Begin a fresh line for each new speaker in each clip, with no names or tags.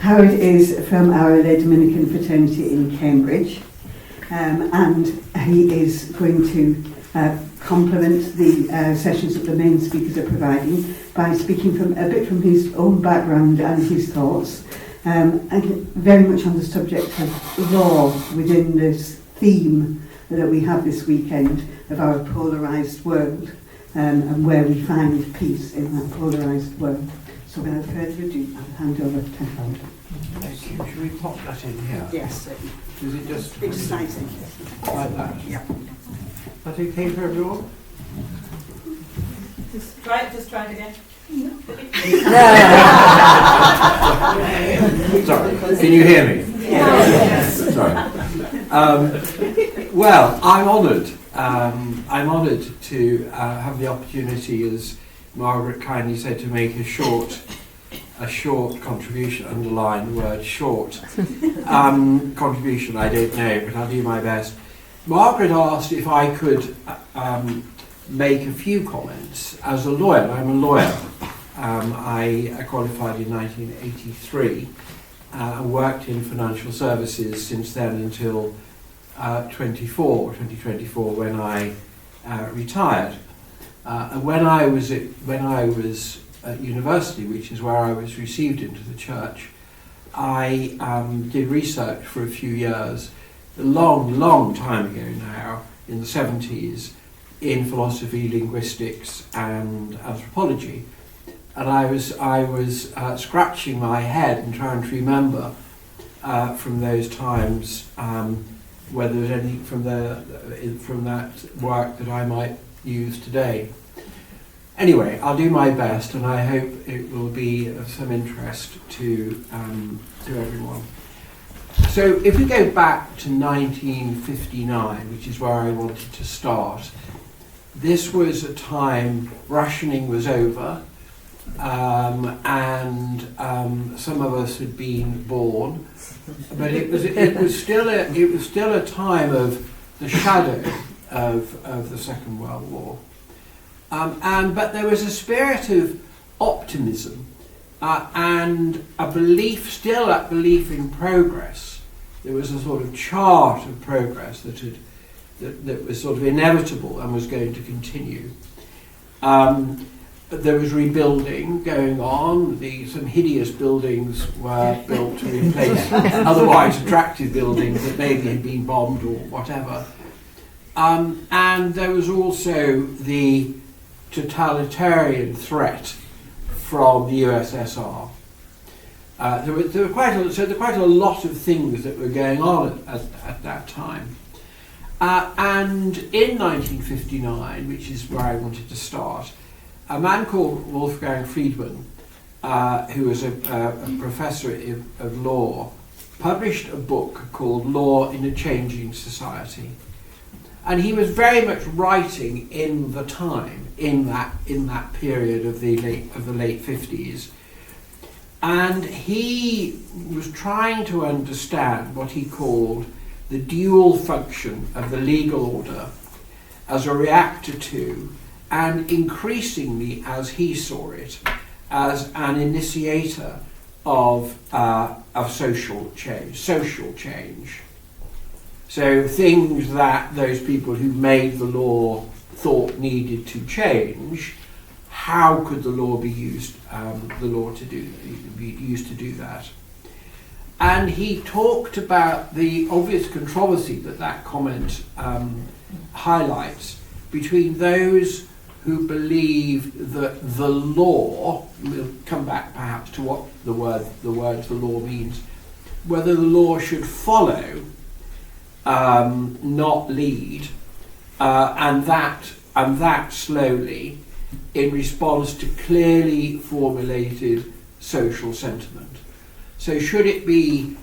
Howard is from our Dominican fraternity in Cambridge, and he is going to complement the sessions that the main speakers are providing by speaking from a bit from his own background and his thoughts, and very much on the subject of law within this theme that we have this weekend of our polarised world, and where we find peace in that polarised world. So without further ado, I'll hand over to Howard.
Thank you. Should we pop that in here?
Yes.
Is it just
Exciting.
like that?
Yeah.
That okay for everyone?
Just try it again.
Sorry, can you hear me?
Yes.
Sorry. Well, I'm honoured. I'm honoured to have the opportunity, as Margaret kindly said, to make a short contribution. Underline the word short. Contribution. I don't know, but I'll do my best. Margaret asked if I could make a few comments as a lawyer. I'm a lawyer. I qualified in 1983 and worked in financial services since then until 2024 when I retired. And when I was at university, which is where I was received into the church, I did research for a few years, a long time ago now, in the 70s, in philosophy, linguistics, and anthropology. And I was scratching my head and trying to remember from those times whether there was anything from that work that I might use today. Anyway, I'll do my best, and I hope it will be of some interest to everyone. So if we go back to 1959, which is where I wanted to start, this was a time rationing was over, and some of us had been born, but it was still a time of the shadow of the Second World War, but there was a spirit of optimism and a belief in progress. There was a sort of chart of progress that was sort of inevitable and was going to continue. There was rebuilding going on. Some hideous buildings were built to replace otherwise attractive buildings that maybe had been bombed or whatever. And there was also the totalitarian threat from the USSR. There were quite a lot of things that were going on at that time. And in 1959, which is where I wanted to start, a man called Wolfgang Friedman, who was a professor of law, published a book called Law in a Changing Society. And he was very much writing in the time, in that period of the late 50s. And he was trying to understand what he called the dual function of the legal order as a reactor to, and increasingly, as he saw it, as an initiator of social change. So things that those people who made the law thought needed to change, how could the law be used? Be used to do that. And he talked about the obvious controversy that comment highlights between those who believe that the law, we'll come back perhaps to what the word the law means, whether the law should follow, not lead, and that slowly in response to clearly formulated social sentiment. So should it be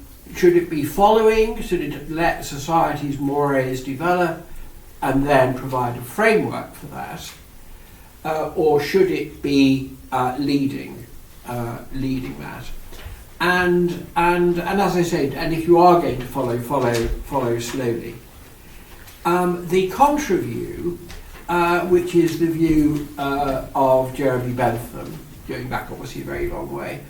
following? Should it let society's mores develop and then provide a framework for that, or should it be leading that? And as I said, and if you are going to follow slowly. The contra view, which is the view of Jeremy Bentham, going back obviously a very long way,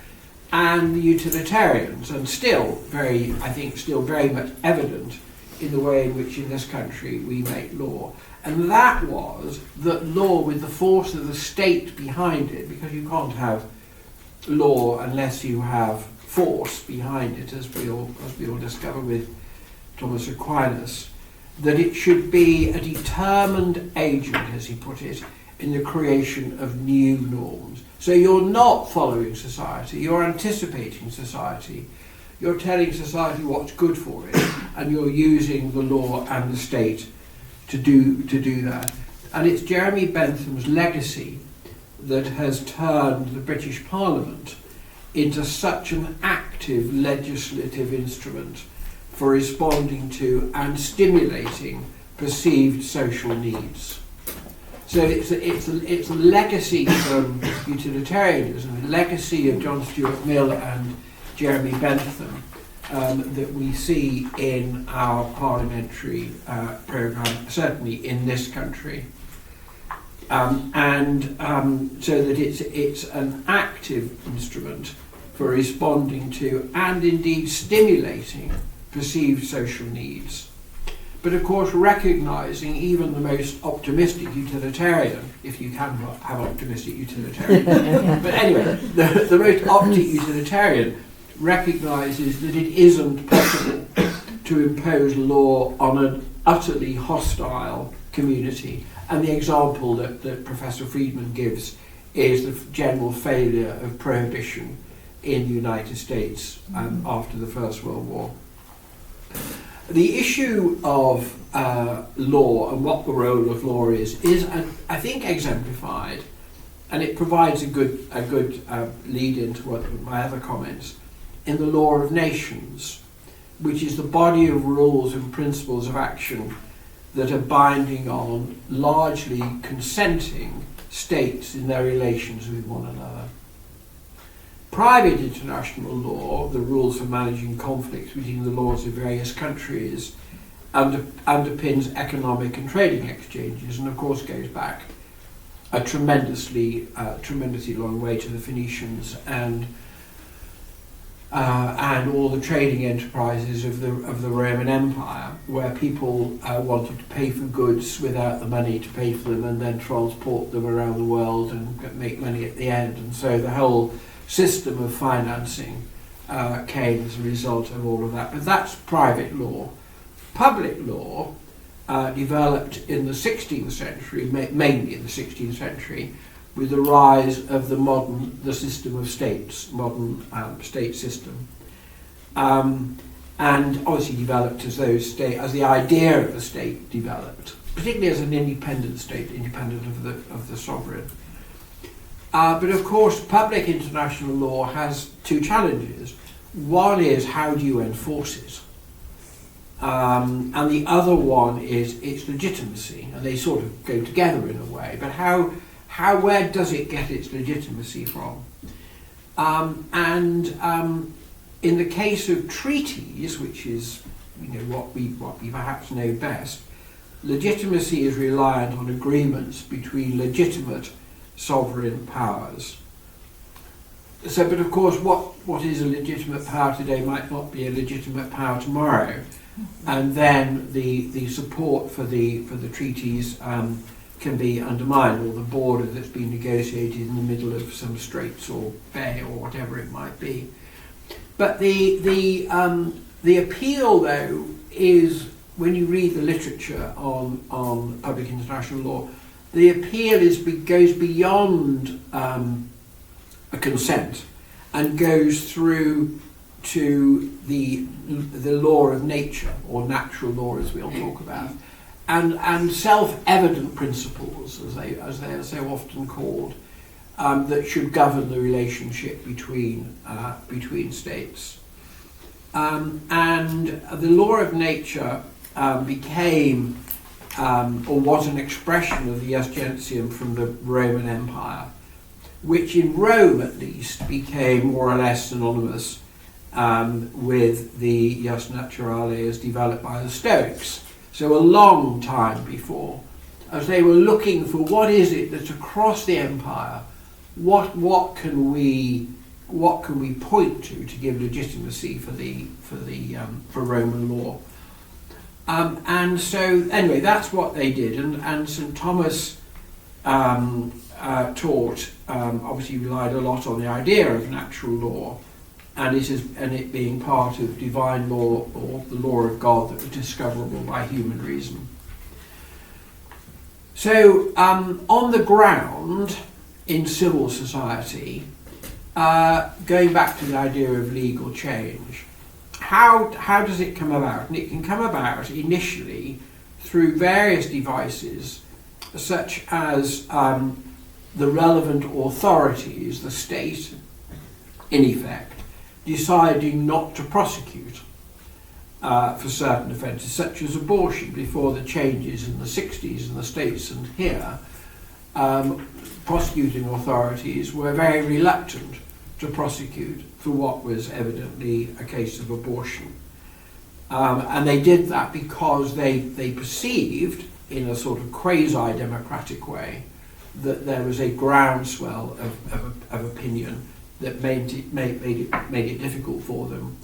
and the utilitarians, and still very much evident in the way in which in this country we make law. And that was that law with the force of the state behind it, because you can't have law unless you have force behind it, as we all discover with Thomas Aquinas, that it should be a determined agent, as he put it, in the creation of new norms. So you're not following society, you're anticipating society, you're telling society what's good for it, and you're using the law and the state to do that. And it's Jeremy Bentham's legacy that has turned the British Parliament into such an active legislative instrument for responding to and stimulating perceived social needs. So it's a legacy from utilitarianism, a legacy of John Stuart Mill and Jeremy Bentham that we see in our parliamentary programme, certainly in this country. So that it's an active instrument for responding to and indeed stimulating perceived social needs. But of course recognising even the most optimistic utilitarian, if you can have optimistic utilitarian, but anyway, the most optimistic utilitarian recognises that it isn't possible to impose law on an utterly hostile community. And the example that Professor Friedman gives is the general failure of prohibition in the United States after the First World War. The issue of law and what the role of law is I think, exemplified, and it provides a good lead into my other comments, in the law of nations, which is the body of rules and principles of action that are binding on largely consenting states in their relations with one another. Private international law, the rules for managing conflicts between the laws of various countries, underpins economic and trading exchanges, and of course goes back a tremendously long way to the Phoenicians and all the trading enterprises of the Roman Empire, where people wanted to pay for goods without the money to pay for them, and then transport them around the world and make money at the end. And so the whole system of financing came as a result of all of that. But that's private law. Public law developed in the 16th century, mainly in the 16th century, with the rise of the system of states, modern state system, and obviously developed as the idea of the state developed, particularly as an independent state, independent of the sovereign. But of course, public international law has two challenges. One is, how do you enforce it? And the other one is its legitimacy, and they sort of go together in a way. But where does it get its legitimacy from? In the case of treaties, which is what we perhaps know best, legitimacy is reliant on agreements between legitimate sovereign powers. So, but of course, what is a legitimate power today might not be a legitimate power tomorrow, and then the support for the treaties can be undermined, or the border that's been negotiated in the middle of some straits or bay or whatever it might be. But the appeal, though, is, when you read the literature on public international law, the appeal goes beyond a consent and goes through to the law of nature, or natural law, as we'll talk about, and self-evident principles, as they are so often called, that should govern the relationship between states. And the law of nature became, or was an expression of the Ius Gentium from the Roman Empire, which in Rome at least became more or less synonymous with the Ius Naturale as developed by the Stoics. So a long time before, as they were looking for what is it that's across the empire, what can we what can we point to give legitimacy for Roman law. And so anyway, that's what they did, and St Thomas taught, obviously relied a lot on the idea of natural law, and it being part of divine law, or the law of God that was discoverable by human reason. So on the ground in civil society, going back to the idea of legal change, how does it come about? And it can come about initially through various devices, such as the relevant authorities, the state, in effect, deciding not to prosecute for certain offences, such as abortion. Before the changes in the 60s in the States and here, prosecuting authorities were very reluctant to prosecute for what was evidently a case of abortion. And they did that because they perceived, in a sort of quasi-democratic way, that there was a groundswell of opinion that made it difficult for them.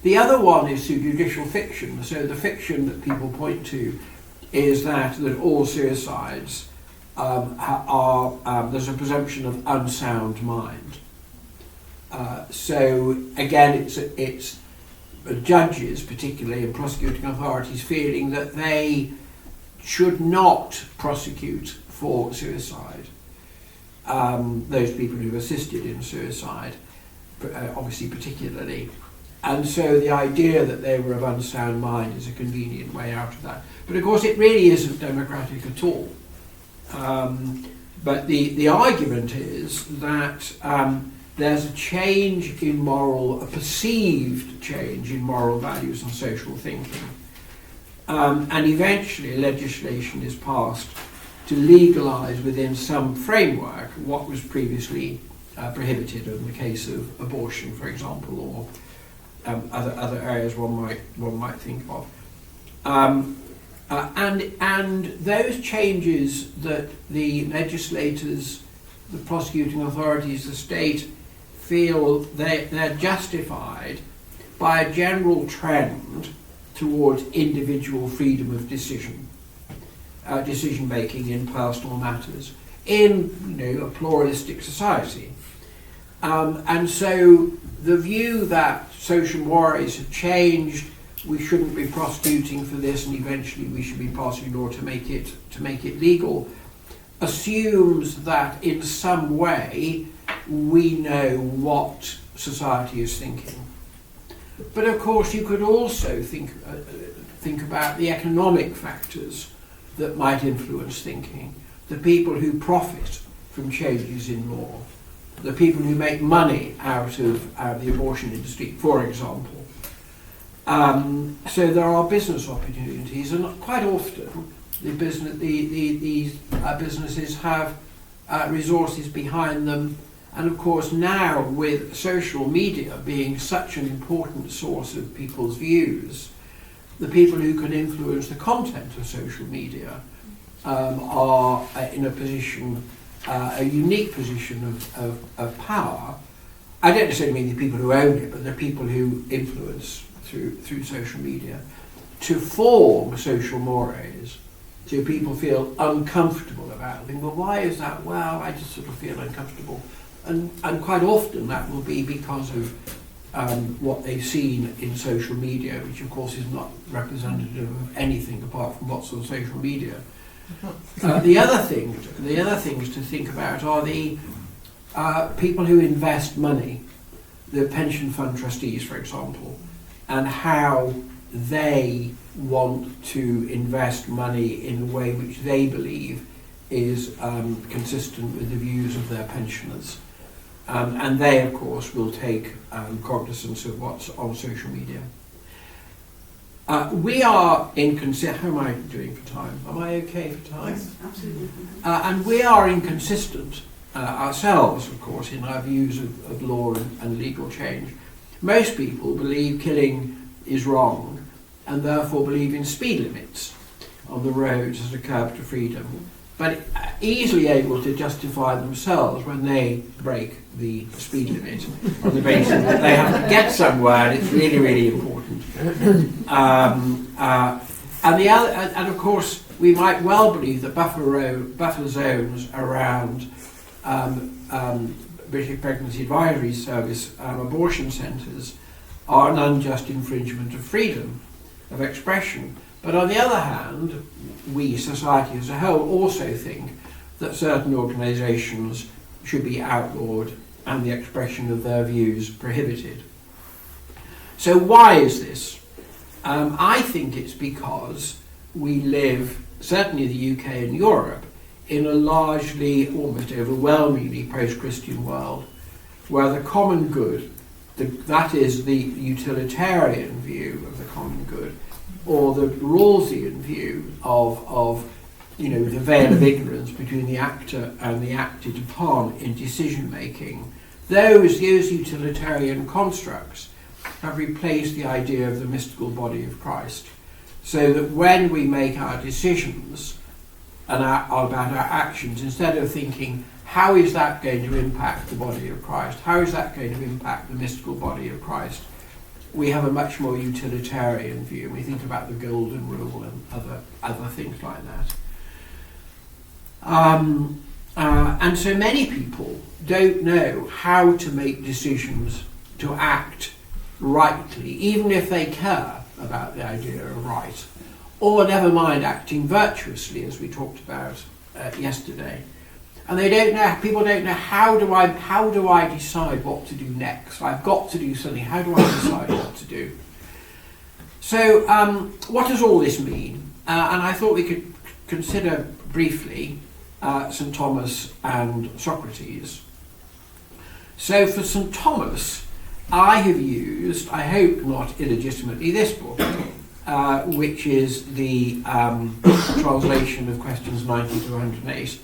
The other one is through judicial fiction. So the fiction that people point to is that all suicides there's a presumption of unsound mind. So again, it's judges, particularly, and prosecuting authorities, feeling that they should not prosecute for suicide those people who've assisted in suicide, obviously particularly. And so the idea that they were of unsound mind is a convenient way out of that. But of course it really isn't democratic at all. But the argument is that there's a change in a perceived change in moral values and social thinking. And eventually legislation is passed to legalise within some framework what was previously prohibited in the case of abortion, for example, or other areas one might think of. And those changes that the legislators, the prosecuting authorities, the state feel they're justified by a general trend towards individual freedom of decision making in personal matters in a pluralistic society. And so the view that social mores have changed, we shouldn't be prosecuting for this, and eventually we should be passing law to make it legal, assumes that in some way we know what society is thinking. But of course you could also think about the economic factors that might influence thinking, the people who profit from changes in law, the people who make money out of the abortion industry, for example. So there are business opportunities, and quite often these businesses have resources behind them. And of course now, with social media being such an important source of people's views, the people who can influence the content of social media are in a unique position of power. I don't necessarily mean the people who own it, but the people who influence through social media to form social mores. So people feel uncomfortable about it. Think, well, why is that? Well, I just sort of feel uncomfortable. And quite often that will be because of what they've seen in social media, which of course is not representative of anything apart from what's on social media. The other things to think about are the people who invest money, the pension fund trustees, for example, and how they want to invest money in a way which they believe is consistent with the views of their pensioners. And they, of course, will take cognizance of what's on social media. We are inconsistent. How am I doing for time? Am I okay for time?
Yes, absolutely.
And we are inconsistent ourselves, of course, in our views of law and legal change. Most people believe killing is wrong and therefore believe in speed limits on the roads as a curb to freedom. but easily able to justify themselves when they break the speed limit on the basis that they have to get somewhere and it's really, really important. And of course, we might well believe that buffer zones around British Pregnancy Advisory Service abortion centres are an unjust infringement of freedom of expression. But on the other hand, we, society as a whole, also think that certain organisations should be outlawed and the expression of their views prohibited. So why is this? I think it's because we live, certainly in the UK and Europe, in a largely, almost overwhelmingly post-Christian world, where the common good, that is the utilitarian view of the common good, or the Rawlsian view of the veil of ignorance between the actor and the acted upon in decision making, those utilitarian constructs have replaced the idea of the mystical body of Christ, so that when we make our decisions and about our actions, instead of thinking, how is that going to impact the body of Christ? How is that going to impact the mystical body of Christ? We have a much more utilitarian view. We think about the golden rule and other things like that. And so many people don't know how to make decisions to act rightly, even if they care about the idea of right, or never mind acting virtuously, as we talked about yesterday. And they don't know. People don't know how do I decide what to do next? I've got to do something. How do I decide what to do? So, what does all this mean? And I thought we could consider briefly St. Thomas and Socrates. So, for St. Thomas, I have used, I hope not illegitimately, this book, which is the translation of questions 90 to 108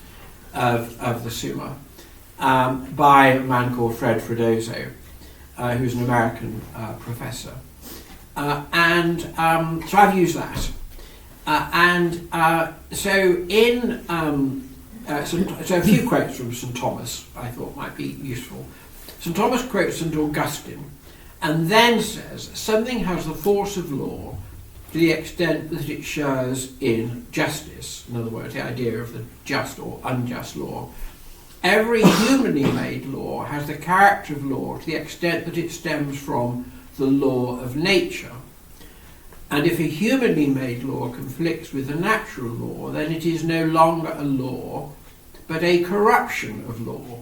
of the Summa, by a man called Fred Freddoso, who's an American professor. So I've used that. So a few quotes from St. Thomas I thought might be useful. St. Thomas quotes St. Augustine and then says, something has the force of law to the extent that it shares in justice. In other words, the idea of the just or unjust law. Every humanly made law has the character of law to the extent that it stems from the law of nature. And if a humanly made law conflicts with the natural law, then it is no longer a law, but a corruption of law.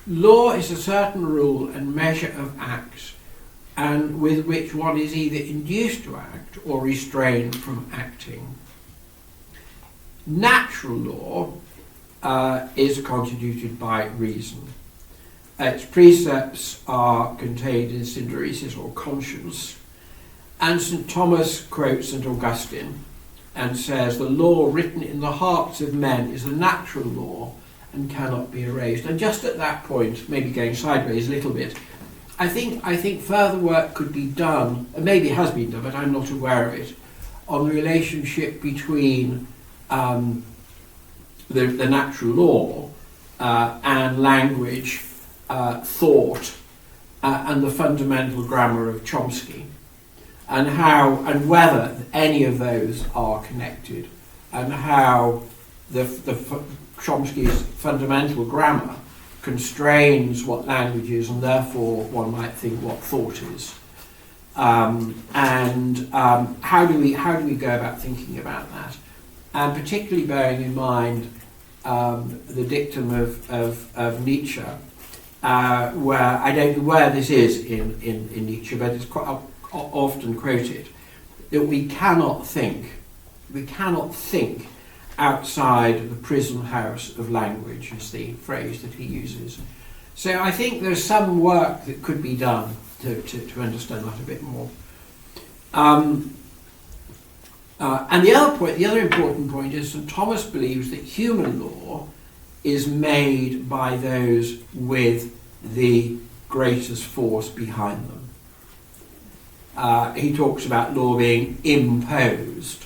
Law is a certain rule and measure of acts, and with which one is either induced to act or restrained from acting. Natural law is constituted by reason. Its precepts are contained in synderesis or conscience. And St. Thomas quotes St. Augustine and says, the law written in the hearts of men is a natural law and cannot be erased. And just at that point, maybe going sideways a little bit, I think further work could be done, and maybe it has been done, but I'm not aware of it, on the relationship between the natural law and language, thought, and the fundamental grammar of Chomsky, and how and whether any of those are connected, and how Chomsky's fundamental grammar constrains what language is, and therefore one might think what thought is. How do we go about thinking about that? And particularly bearing in mind the dictum of Nietzsche, where I don't know where this is in Nietzsche, but it's quite often quoted, that we cannot think outside the prison house of language, is the phrase that he uses. So I think there's some work that could be done to understand that a bit more. And the other important point is St. Thomas believes that human law is made by those with the greatest force behind them. He talks about law being imposed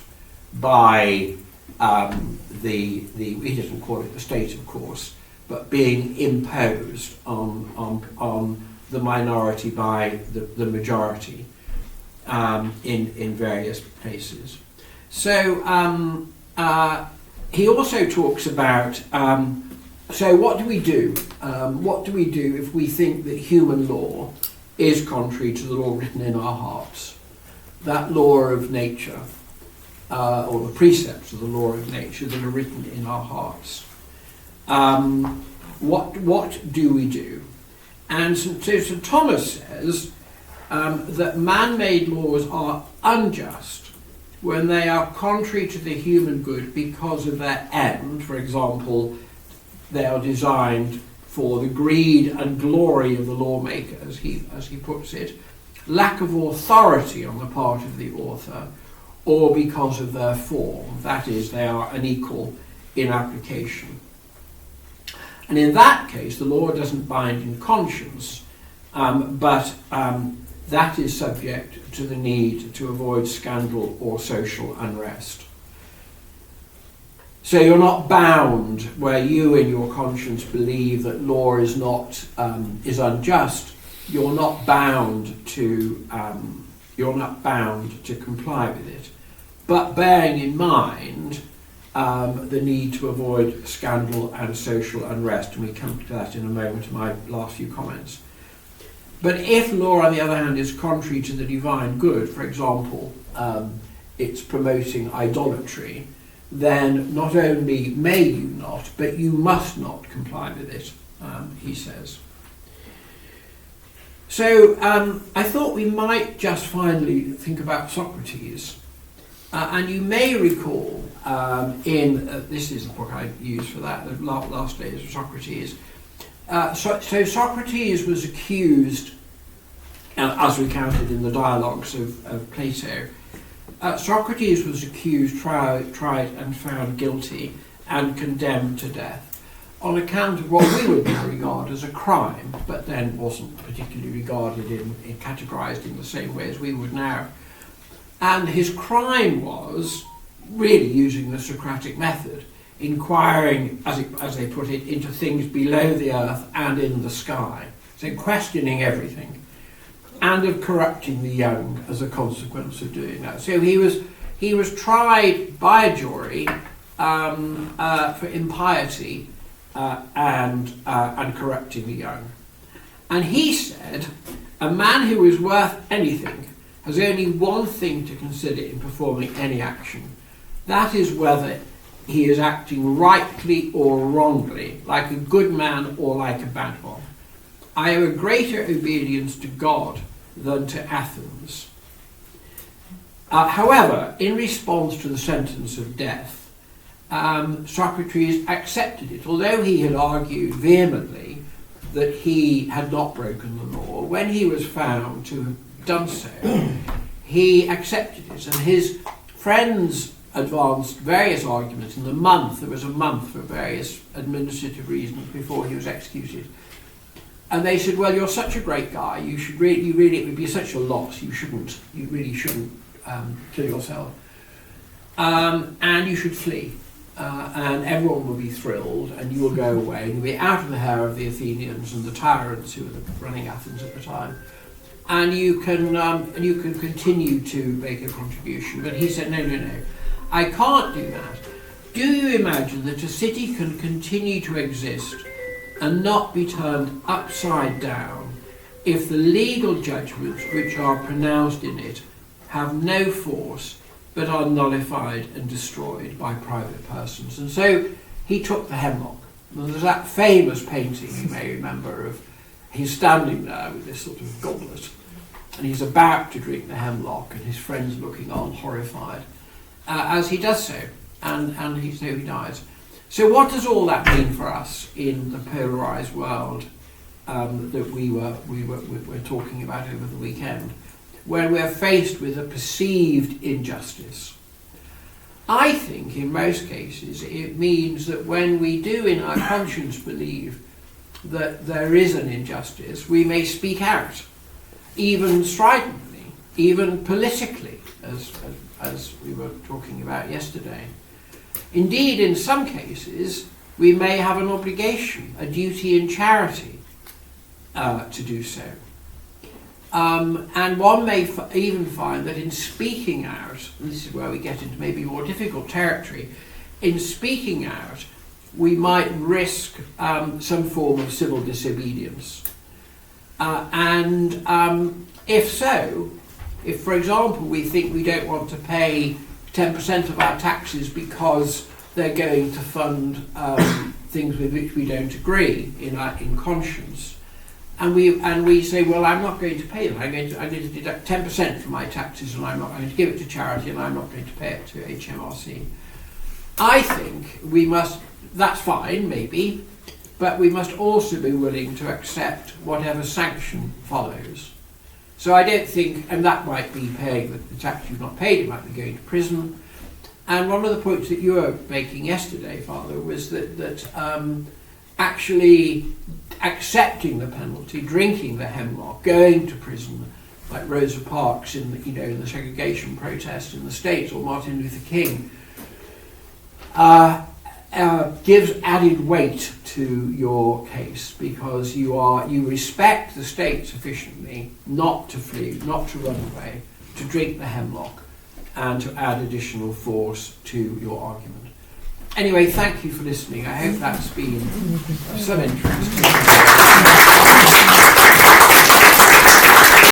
by he doesn't call it the state, of course, but being imposed on the minority by the majority in various places. So he also talks about, so what do we do? What do we do if we think that human law is contrary to the law written in our hearts? That law of nature, or the precepts of the law of nature that are written in our hearts. What do we do? And so St. Thomas says that man-made laws are unjust when they are contrary to the human good because of their end. For example, they are designed for the greed and glory of the lawmaker, as he puts it, lack of authority on the part of the author, or because of their form, that is, they are unequal in application. And in that case, the law doesn't bind in conscience, but that is subject to the need to avoid scandal or social unrest. So you're not bound where you in your conscience believe that law is not is unjust. You're not bound to comply with it, but bearing in mind the need to avoid scandal and social unrest, and we come to that in a moment in my last few comments. But if law, on the other hand, is contrary to the divine good, for example, it's promoting idolatry, then not only may you not, but you must not comply with it, he says. So I thought we might just finally think about Socrates. And you may recall this is the book I used for that, the last days of Socrates. So Socrates was accused, as recounted in the dialogues of Plato, Socrates was accused, tried and found guilty and condemned to death on account of what we would now regard as a crime, but then wasn't particularly regarded categorised in the same way as we would now. And his crime was really using the Socratic method, inquiring, as they put it, into things below the earth and in the sky, so questioning everything, and of corrupting the young as a consequence of doing that. So he was tried by a jury for impiety and corrupting the young. And he said, a man who is worth anything has only one thing to consider in performing any action. That is whether he is acting rightly or wrongly, like a good man or like a bad one. I owe a greater obedience to God than to Athens. However, in response to the sentence of death, Socrates accepted it, although he had argued vehemently that he had not broken the law. When he was found to have done so, he accepted it, and his friends advanced various arguments. In the month, there was a month for various administrative reasons before he was executed. And they said, well, you're such a great guy, you really, it would be such a loss, you really shouldn't kill yourself. And you should flee. And everyone will be thrilled, and you will go away, and you'll be out of the hair of the Athenians and the tyrants who were running Athens at the time. And you can continue to make a contribution. But he said, no, I can't do that. Do you imagine that a city can continue to exist and not be turned upside down if the legal judgments which are pronounced in it have no force but are nullified and destroyed by private persons? And so he took the hemlock. And there's that famous painting, you may remember, of he's standing there with this sort of goblet, and he's about to drink the hemlock, and his friends looking on horrified as he does so, and he dies. So what does all that mean for us in the polarised world that we were talking about over the weekend, when we're faced with a perceived injustice? I think in most cases it means that when we do in our conscience believe that there is an injustice, we may speak out, even stridently, even politically, as we were talking about yesterday. Indeed, in some cases, we may have an obligation, a duty in charity to do so. And one may even find that in speaking out, and this is where we get into maybe more difficult territory, in speaking out, we might risk some form of civil disobedience. If so, if, for example, we think we don't want to pay 10% of our taxes because they're going to fund things with which we don't agree in conscience, and we say, well, I'm not going to pay them. I'm going to deduct 10% from my taxes, and I'm not going to give it to charity, and I'm not going to pay it to HMRC. I think we must. That's fine, maybe, but we must also be willing to accept whatever sanction follows. So I don't think, and that might be paying the tax you've not paid, it might be going to prison. And one of the points that you were making yesterday, Father, was that actually accepting the penalty, drinking the hemlock, going to prison, like Rosa Parks in the segregation protest in the States, or Martin Luther King, gives added weight to your case, because you respect the state sufficiently not to flee, not to run away, to drink the hemlock, and to add additional force to your argument. Anyway, thank you for listening. I hope that's been of some interest.